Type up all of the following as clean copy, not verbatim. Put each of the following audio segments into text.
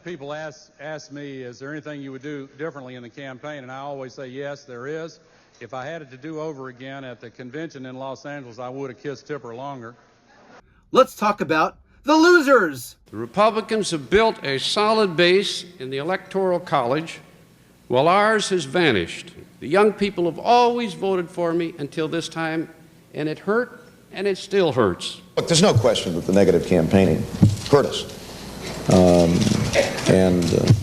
had people ask me, is there anything you would do differently in the campaign? And I always say, yes, there is. If I had it to do over again at the convention in Los Angeles, I would have kissed Tipper longer. Let's talk about the losers. The Republicans have built a solid base in the Electoral College, while ours has vanished. The young people have always voted for me until this time, and it hurt, and it still hurts. Look, there's no question that the negative campaigning hurt us.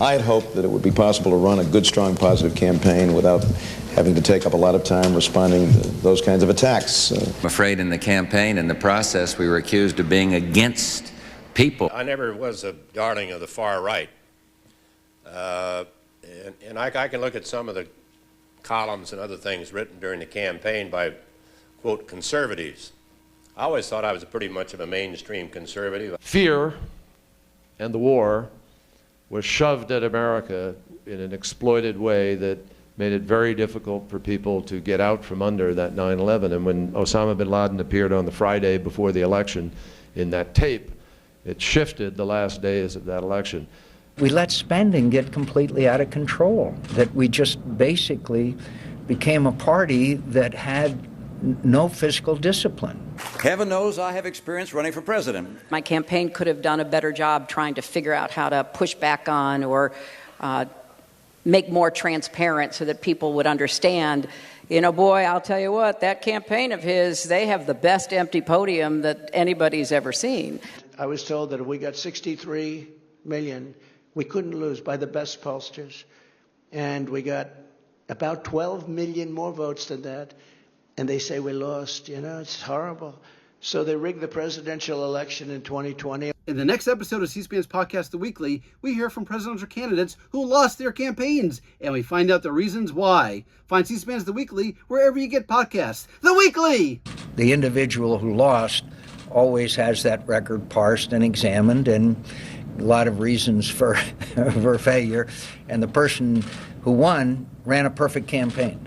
I had hoped that it would be possible to run a good, strong, positive campaign without having to take up a lot of time responding to those kinds of attacks. I'm afraid in the campaign, in the process, we were accused of being against people. I never was a darling of the far right. And I can look at some of the columns and other things written during the campaign by, quote, conservatives. I always thought I was pretty much of a mainstream conservative. Fear and the war was shoved at America in an exploited way that made it very difficult for people to get out from under that 9/11. And when Osama bin Laden appeared on the Friday before the election in that tape, it shifted the last days of that election. We let spending get completely out of control, that we just basically became a party that had no fiscal discipline. Heaven knows I have experience running for president. My campaign could have done a better job trying to figure out how to push back on or make more transparent so that people would understand. You know, boy, I'll tell you what, that campaign of his, they have the best empty podium that anybody's ever seen. I was told that if we got 63 million, we couldn't lose by the best pollsters. And we got about 12 million more votes than that. And they say we lost. You know, it's horrible. So they rigged the presidential election in 2020. In the next episode of C-SPAN's podcast, The Weekly, we hear from presidential candidates who lost their campaigns, and we find out the reasons why. Find C-SPAN's The Weekly wherever you get podcasts. The Weekly! The individual who lost always has that record parsed and examined, and a lot of reasons for failure. And the person who won ran a perfect campaign.